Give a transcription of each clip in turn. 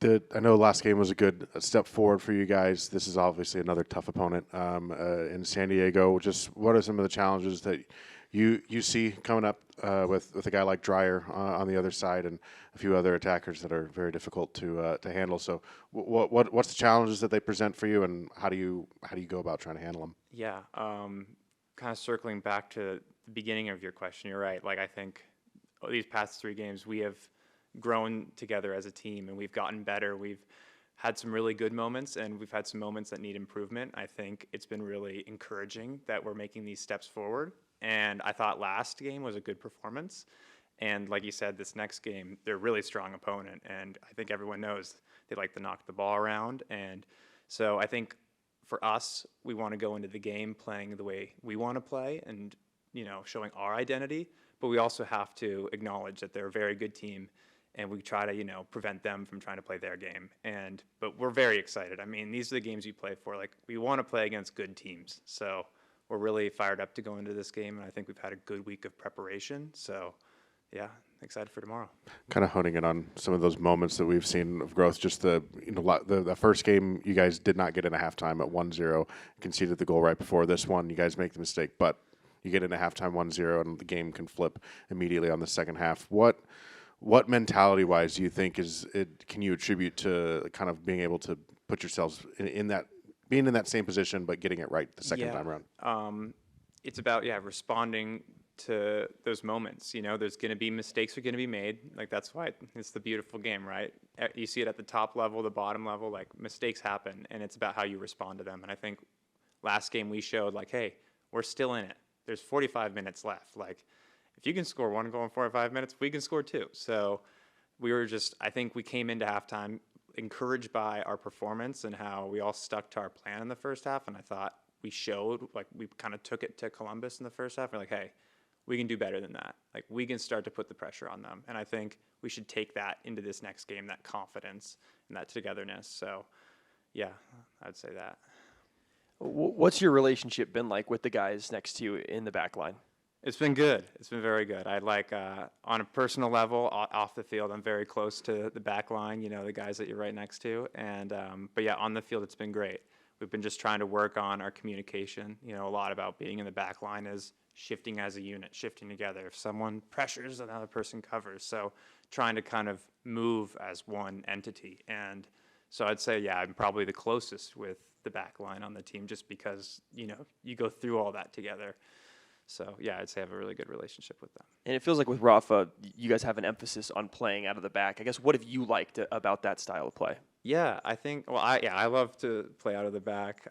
I know last game was a good step forward for you guys. This is obviously another tough opponent in San Diego. Just what are some of the challenges that you see coming up with a guy like Dreyer on the other side and a few other attackers that are very difficult to handle? So what's the challenges that they present for you, and how do you go about trying to handle them? Yeah, kind of circling back to the beginning of your question, you're right. Like I think these past 3 games we have grown together as a team and we've gotten better. We've had some really good moments and we've had some moments that need improvement. I think it's been really encouraging that we're making these steps forward. And I thought last game was a good performance. And like you said, this next game, they're a really strong opponent. And I think everyone knows they like to knock the ball around. And so I think for us, we want to go into the game playing the way we want to play and, showing our identity. But we also have to acknowledge that they're a very good team and we try to, prevent them from trying to play their game. But we're very excited. I mean, these are the games you play for. Like, we want to play against good teams. So we're really fired up to go into this game, and I think we've had a good week of preparation. So, yeah, excited for tomorrow. Kind of honing in on some of those moments that we've seen of growth. Just the first game, you guys did not get in a halftime at 1-0, conceded the goal right before this one. You guys make the mistake, but you get into halftime 1-0, and the game can flip immediately on the second half. What mentality-wise do you think can you attribute to kind of being able to put yourselves in that, being in that same position but getting it right the second time around? It's about, responding to those moments. There's going to be mistakes are going to be made. Like, that's why it's the beautiful game, right? You see it at the top level, the bottom level, like, mistakes happen, and it's about how you respond to them. And I think last game we showed, like, hey, we're still in it. There's 45 minutes left. Like, if you can score 1 goal in 45 minutes, we can score 2. So I think we came into halftime encouraged by our performance and how we all stuck to our plan in the first half. And I thought we showed, like, we kind of took it to Columbus in the first half. We're like, hey, we can do better than that. Like, we can start to put the pressure on them. And I think we should take that into this next game, that confidence and that togetherness. So, yeah, I'd say that. What's your relationship been like with the guys next to you in the back line? It's been good. It's been very good. I like, on a personal level, off the field, I'm very close to the back line, the guys that you're right next to. And, but yeah, on the field, it's been great. We've been just trying to work on our communication. A lot about being in the back line is shifting as a unit, shifting together. If someone pressures, another person covers. So trying to kind of move as one entity. And so I'd say, yeah, I'm probably the closest with the back line on the team just because, you go through all that together. So, yeah, I'd say I have a really good relationship with them. And it feels like with Rapha, you guys have an emphasis on playing out of the back. I guess, what have you liked about that style of play? Yeah, I think, I love to play out of the back.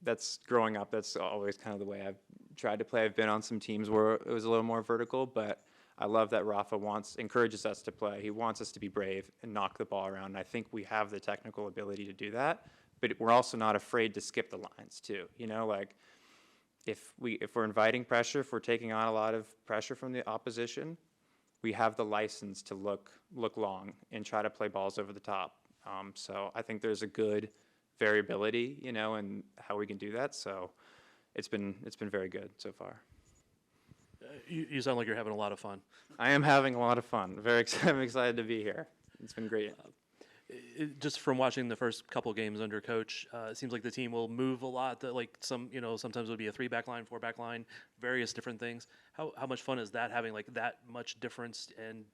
That's growing up, that's always kind of the way I've tried to play. I've been on some teams where it was a little more vertical, but I love that Rapha encourages us to play. He wants us to be brave and knock the ball around. And I think we have the technical ability to do that, but we're also not afraid to skip the lines too. Like, if we're inviting pressure, if we're taking on a lot of pressure from the opposition, we have the license to look long and try to play balls over the top. So I think there's a good variability, in how we can do that. So it's been very good so far. You sound like you're having a lot of fun. I am having a lot of fun. I'm excited to be here. It's been great. Just from watching the first couple games under coach, it seems like the team will move a lot. Sometimes it'll be a 3-back line, 4-back line, various different things. How much fun is that, having like that much difference and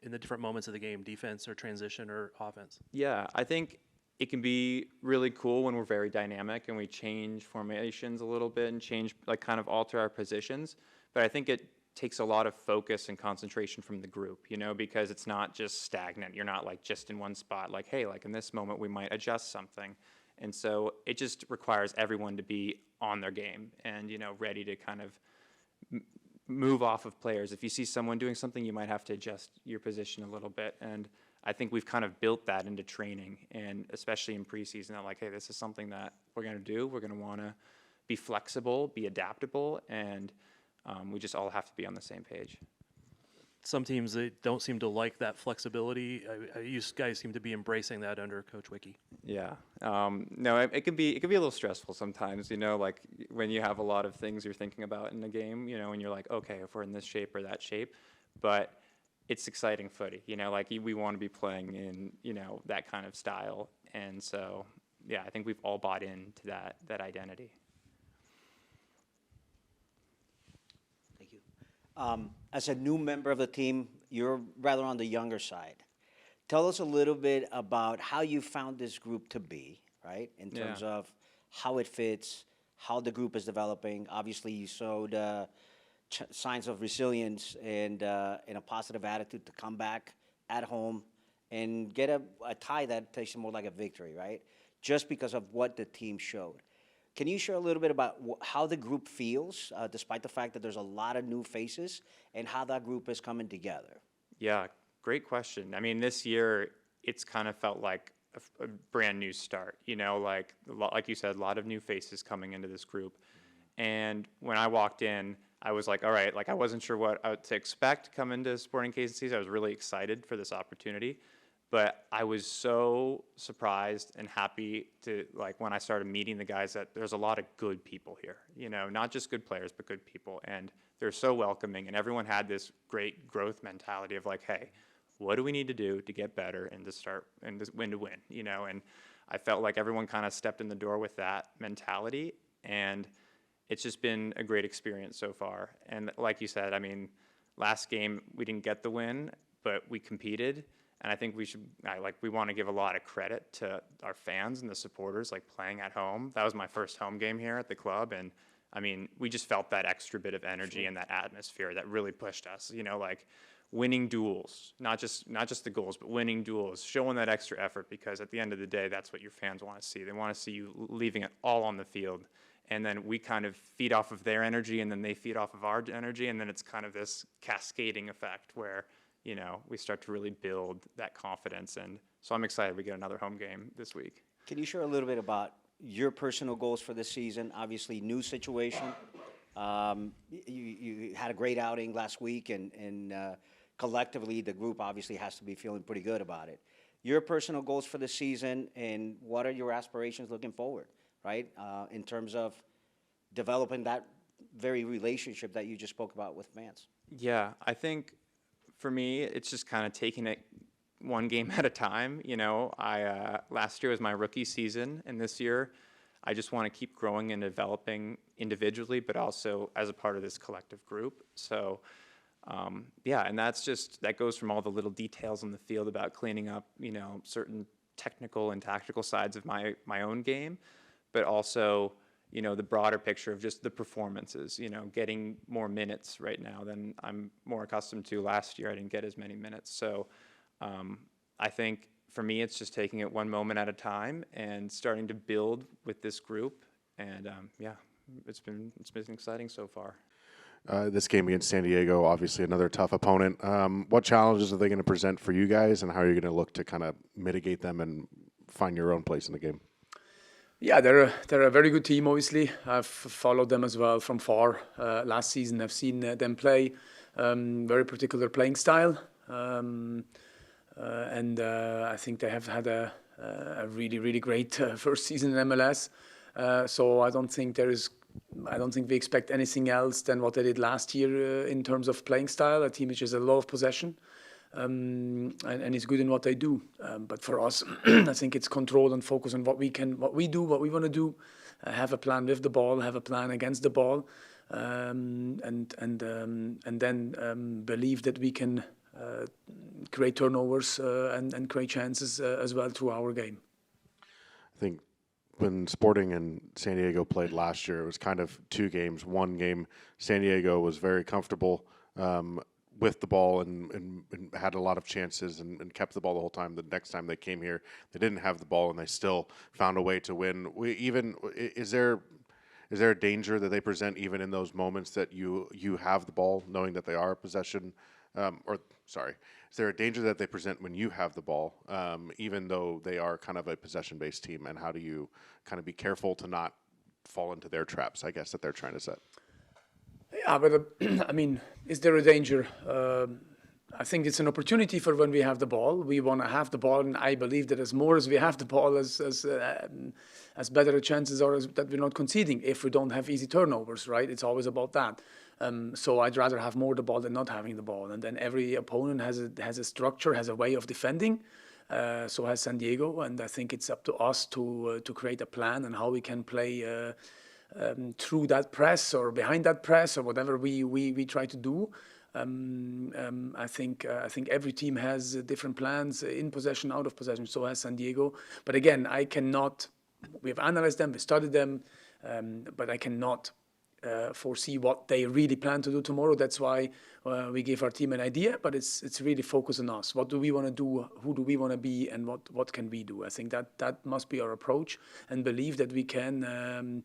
in the different moments of the game, defense or transition or offense? Yeah, I think it can be really cool when we're very dynamic and we change formations a little bit and kind of alter our positions. But I think it takes a lot of focus and concentration from the group, because it's not just stagnant. You're not like just in one spot, like, hey, like in this moment we might adjust something. And so it just requires everyone to be on their game and, ready to kind of move off of players. If you see someone doing something, you might have to adjust your position a little bit. And I think we've kind of built that into training, and especially in preseason, that like, hey, this is something that we're going to do. We're going to want to be flexible, be adaptable, and we just all have to be on the same page. Some teams, they don't seem to like that flexibility. You guys seem to be embracing that under Coach Wicky. Yeah. No, it can be a little stressful sometimes, like when you have a lot of things you're thinking about in the game, and you're like, okay, if we're in this shape or that shape. But it's exciting footy. Like we want to be playing in that kind of style, and so yeah, I think we've all bought into that identity. Thank you. As a new member of the team, you're rather on the younger side. Tell us a little bit about how you found this group to be, right? In terms Yeah. of how it fits, how the group is developing. Obviously, you showed signs of resilience and a positive attitude to come back at home and get a tie that tastes more like a victory, right? Just because of what the team showed. Can you share a little bit about how the group feels, despite the fact that there's a lot of new faces, and how that group is coming together? Yeah, great question. I mean, this year it's kind of felt like a brand new start. Like you said, a lot of new faces coming into this group. And when I walked in, I was like, all right, like I wasn't sure what to expect coming to Sporting KCC. I was really excited for this opportunity. But I was so surprised and happy to, like, when I started meeting the guys, that there's a lot of good people here, not just good players, but good people. And they're so welcoming, and everyone had this great growth mentality of like, hey, what do we need to do to get better and to start and to win, and I felt like everyone kind of stepped in the door with that mentality, and it's just been a great experience so far. And like you said, I mean, last game we didn't get the win, but we competed. And I think we want to give a lot of credit to our fans and the supporters, like playing at home. That was my first home game here at the club. And I mean, we just felt that extra bit of energy and that atmosphere that really pushed us, like winning duels, not just the goals, but winning duels, showing that extra effort, because at the end of the day, that's what your fans want to see. They want to see you leaving it all on the field. And then we kind of feed off of their energy, and then they feed off of our energy. And then it's kind of this cascading effect where, we start to really build that confidence. And so I'm excited we get another home game this week. Can you share a little bit about your personal goals for this season? Obviously, new situation. You had a great outing last week, and collectively, the group obviously has to be feeling pretty good about it. Your personal goals for the season, and what are your aspirations looking forward, right? In terms of developing that very relationship that you just spoke about with fans. Yeah, I think for me, it's just kind of taking it one game at a time. Last year was my rookie season, and this year I just want to keep growing and developing individually, but also as a part of this collective group. So, and that goes from all the little details on the field about cleaning up, certain technical and tactical sides of my own game, but also, the broader picture of just the performances, getting more minutes right now than I'm more accustomed to. Last year, I didn't get as many minutes. So I think for me, it's just taking it one moment at a time and starting to build with this group. And it's been exciting so far. This game against San Diego, obviously another tough opponent. What challenges are they going to present for you guys, and how are you going to look to kind of mitigate them and find your own place in the game? Yeah, they're a very good team, obviously. I've followed them as well from far. Last season, I've seen them play. Very particular playing style. And I think they have had a really, really great first season in MLS. So I don't think we expect anything else than what they did last year in terms of playing style. A team which has a lot of possession. And is good in what they do. But for us, I think it's control and focus on what we want to do. Have a plan with the ball, have a plan against the ball, and then believe that we can create turnovers and create chances as well through our game. I think when Sporting and San Diego played last year, it was kind of two games. One game, San Diego was very comfortable with the ball and had a lot of chances and kept the ball the whole time. The next time they came here, they didn't have the ball and they still found a way to win. Is there a danger that they present even in those moments that you have the ball, knowing that they are a possession? Is there a danger that they present when you have the ball, even though they are kind of a possession-based team? And how do you kind of be careful to not fall into their traps, I guess, that they're trying to set? Yeah, but I mean, is there a danger? I think it's an opportunity for when we have the ball. We want to have the ball, and I believe that as more as we have the ball, as better chances are that we're not conceding if we don't have easy turnovers, right? It's always about that. So I'd rather have more the ball than not having the ball. And then every opponent has a structure, has a way of defending. So has San Diego, and I think it's up to us to create a plan and how we can play through that press or behind that press or whatever we try to do. I think every team has different plans in possession, out of possession. So has San Diego. But again, I cannot. We've analyzed them, we studied them, but I cannot foresee what they really plan to do tomorrow. That's why we give our team an idea, but it's really focused on us. What do we want to do? Who do we want to be? And what can we do? I think that must be our approach, and believe that we can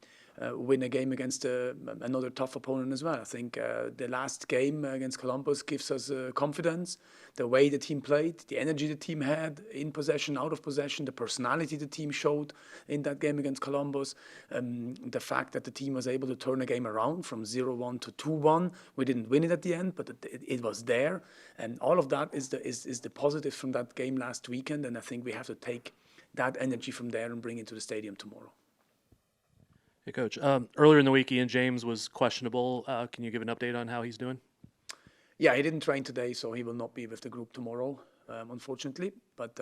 win a game against another tough opponent as well. I think the last game against Columbus gives us confidence. The way the team played, the energy the team had in possession, out of possession, the personality the team showed in that game against Columbus, the fact that the team was able to turn a game around from 0-1 to 2-1. We didn't win it at the end, but it was there. And all of that is the positive from that game last weekend. And I think we have to take that energy from there and bring it to the stadium tomorrow. Hey, Coach. Earlier in the week, Ian James was questionable. Can you give an update on how he's doing? Yeah, he didn't train today, so he will not be with the group tomorrow, unfortunately. But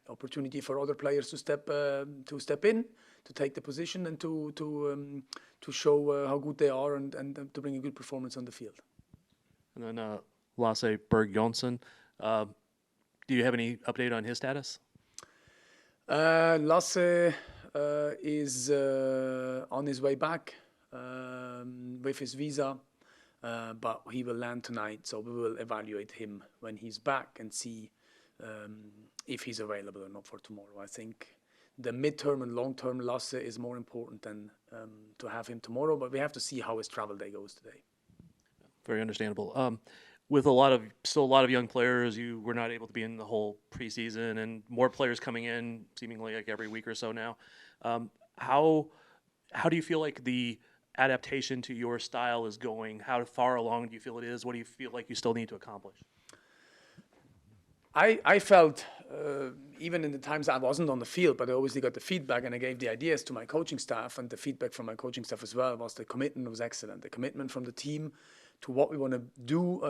opportunity for other players to step in, to take the position, and to show how good they are, and to bring a good performance on the field. And then Lasse Berg Jonsson, do you have any update on his status? Lasse is on his way back with his visa. But he will land tonight, so we will evaluate him when he's back and see if he's available or not for tomorrow. I think the midterm and long-term Lasse is more important than to have him tomorrow, but we have to see how his travel day goes today. Very understandable. With still a lot of young players, you were not able to be in the whole preseason, and more players coming in seemingly like every week or so now. How do you feel like the adaptation to your style is going? How far along do you feel it is? What do you feel like you still need to accomplish? I felt, even in the times I wasn't on the field, but I obviously got the feedback, and I gave the ideas to my coaching staff, and the feedback from my coaching staff as well was the commitment was excellent. The commitment from the team to what we want to do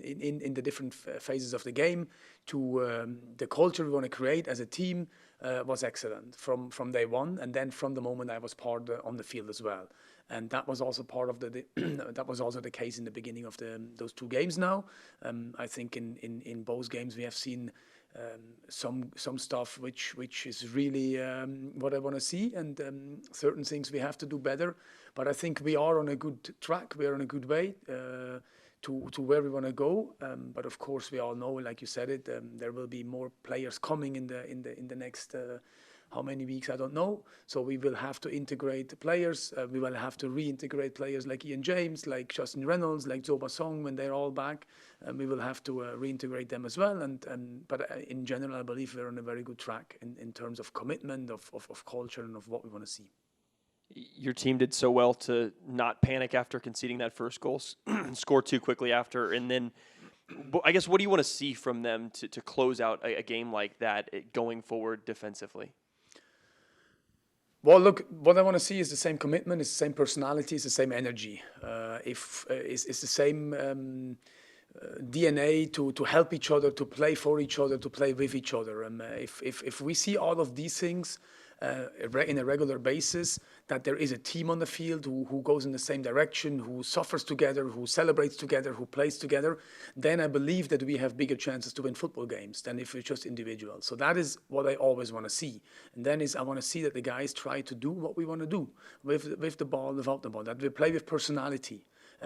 in the different phases of the game, to the culture we want to create as a team was excellent from day one, and then from the moment I was part on the field as well. And that was also part of that was also the case in the beginning of those two games now. I think in both games we have seen some stuff which is really what I want to see, and certain things we have to do better. But I think we are on a good track. We are on a good way to where we want to go. But of course, we all know, like you said it, there will be more players coming in the next. How many weeks, I don't know. So we will have to integrate players. We will have to reintegrate players like Ian James, like Justin Reynolds, like Zoba Song when they're all back. We will have to reintegrate them as well. But in general, I believe we're on a very good track in terms of commitment, of culture, and of what we want to see. Your team did so well to not panic after conceding that first goal, score two quickly after, and then I guess what do you want to see from them to close out a game like that going forward defensively? Well, look, what I want to see is the same commitment, it's the same personality, it's the same energy. It's the same DNA to help each other, to play for each other, to play with each other. And if we see all of these things in a regular basis, that there is a team on the field who goes in the same direction, who suffers together, who celebrates together, who plays together, then I believe that we have bigger chances to win football games than if we're just individuals. So that is what I always want to see. And then I want to see that the guys try to do what we want to do with the ball, without the ball, that we play with personality.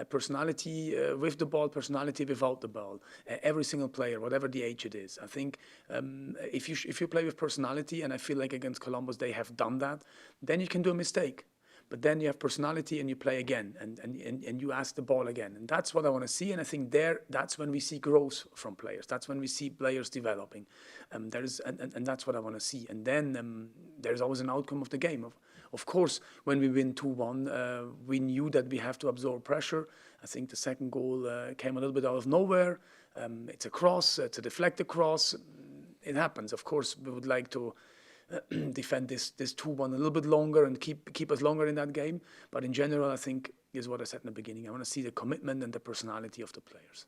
Personality with the ball, personality without the ball. Every single player, whatever the age it is. I think if you play with personality, and I feel like against Columbus they have done that, then you can do a mistake. But then you have personality and you play again, and you ask the ball again. And that's what I want to see. And I think that's when we see growth from players. That's when we see players developing. And that's what I want to see. And then there's always an outcome of the game. Of course, when we win 2-1, we knew that we have to absorb pressure. I think the second goal came a little bit out of nowhere. It's a cross, it's a deflected cross. It happens. Of course, we would like to defend this 2-1 a little bit longer and keep us longer in that game. But in general, I think is what I said in the beginning. I want to see the commitment and the personality of the players.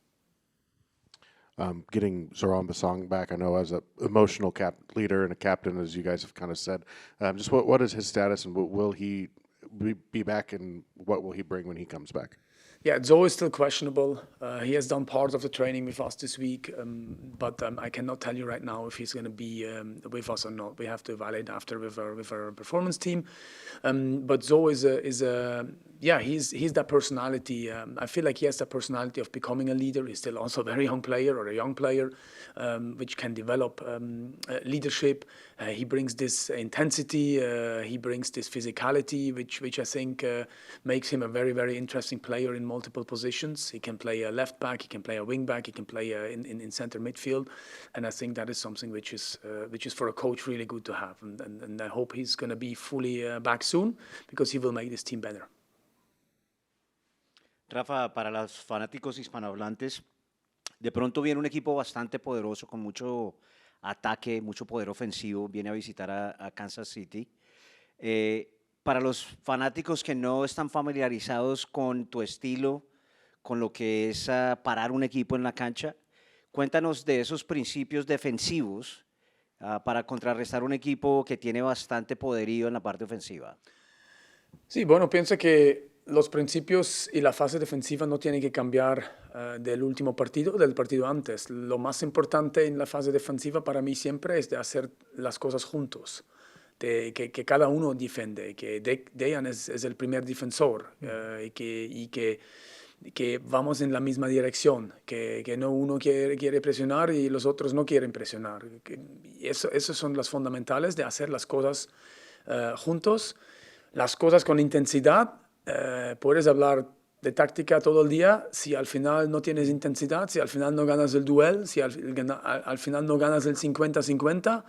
Getting Zoran Basong back, I know as an emotional leader and a captain, as you guys have kind of said. Just what is his status, and will he be back, and what will he bring when he comes back? Yeah, Zoe is still questionable. He has done part of the training with us this week, but I cannot tell you right now if he's going to be with us or not. We have to evaluate after with our performance team. But Zoe is he's that personality. I feel like he has the personality of becoming a leader. He's still also a very young player or a young player, which can develop leadership. He brings this intensity. He brings this physicality, which I think makes him a very, very interesting player in multiple positions. He can play a left back, he can play a wing back, he can play in center midfield, and I think that is something which is for a coach really good to have. And I hope he's going to be fully back soon, because he will make this team better. Rafa, para los fanáticos hispanohablantes, de pronto viene un equipo bastante poderoso con mucho ataque, mucho poder ofensivo, viene a visitar a Kansas City. Para los fanáticos que no están familiarizados con tu estilo, con lo que es parar un equipo en la cancha, cuéntanos de esos principios defensivos para contrarrestar un equipo que tiene bastante poderío en la parte ofensiva. Sí, bueno, pienso que los principios y la fase defensiva no tienen que cambiar del último partido, del partido antes. Lo más importante en la fase defensiva para mí siempre es de hacer las cosas juntos. Que cada uno defiende, que Dejan es el primer defensor y que vamos en la misma dirección, que no uno quiere presionar y los otros no quieren presionar. Esas son las fundamentales de hacer las cosas juntos, las cosas con intensidad. Puedes hablar de táctica todo el día, si al final no tienes intensidad, si al final no ganas el duelo, si al final no ganas el 50-50,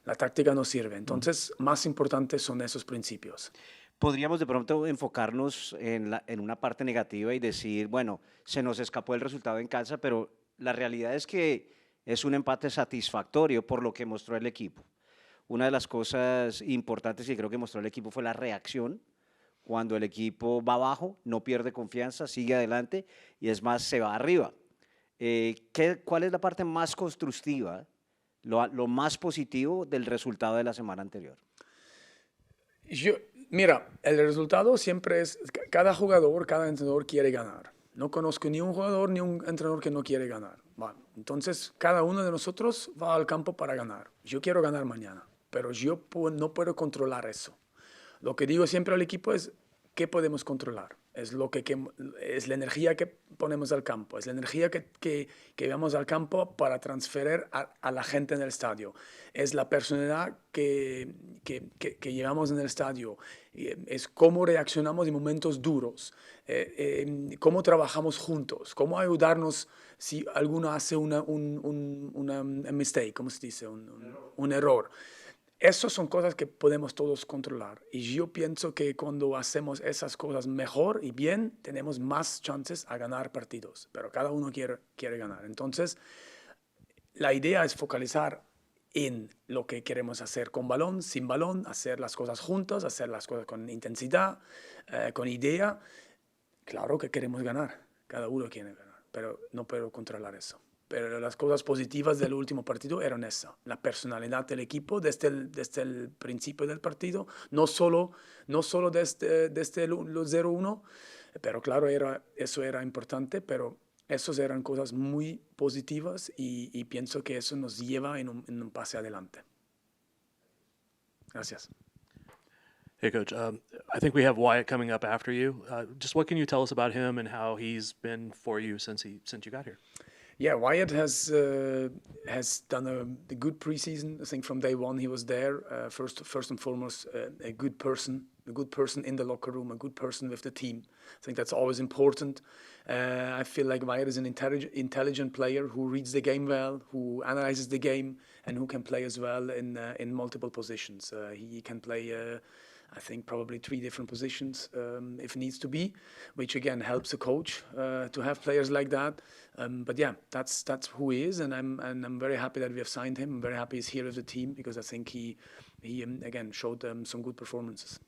la táctica no sirve. Entonces, más importantes son esos principios. Podríamos de pronto enfocarnos en una parte negativa y decir, bueno, se nos escapó el resultado en casa, pero la realidad es que es un empate satisfactorio por lo que mostró el equipo. Una de las cosas importantes que creo que mostró el equipo fue la reacción. Cuando el equipo va abajo, no pierde confianza, sigue adelante y es más, se va arriba. ¿Cuál es la parte más constructiva, lo más positivo del resultado de la semana anterior? Mira, el resultado siempre es, cada jugador, cada entrenador quiere ganar. No conozco ni un jugador ni un entrenador que no quiere ganar. Bueno, entonces, cada uno de nosotros va al campo para ganar. Yo quiero ganar mañana, pero yo no puedo controlar eso. Lo que digo siempre al equipo es, ¿qué podemos controlar? Es la energía que ponemos al campo, es la energía que llevamos al campo para transferir a la gente en el estadio. Es la personalidad que llevamos en el estadio, es cómo reaccionamos en momentos duros, cómo trabajamos juntos, cómo ayudarnos si alguno hace una mistake, ¿cómo se dice? Un error. Esas son cosas que podemos todos controlar. Y yo pienso que cuando hacemos esas cosas mejor y bien, tenemos más chances a ganar partidos. Pero cada uno quiere ganar. Entonces, la idea es focalizar en lo que queremos hacer con balón, sin balón, hacer las cosas juntos, hacer las cosas con intensidad, con idea. Claro que queremos ganar. Cada uno quiere ganar. Pero no puedo controlar eso. Pero las cosas positivas del último partido eran esa, la personalidad del equipo desde el principio del partido, no solo desde el 0-1, pero claro, eso era importante, pero esas eran cosas muy positivas y pienso que eso nos lleva en un pase adelante. Gracias. Hey, Coach. I think we have Wyatt coming up after you. Just what can you tell us about him and how he's been for you since you got here? Yeah, Wyatt has done a good preseason. I think from day one he was there. First and foremost, a good person in the locker room, a good person with the team. I think that's always important. I feel like Wyatt is an intelligent player who reads the game well, who analyzes the game, and who can play as well in multiple positions. He can play. I think probably 3 different positions if needs to be, which again helps a coach to have players like that. But yeah, that's who he is, and I'm very happy that we have signed him. I'm very happy he's here with the team because I think he again showed some good performances.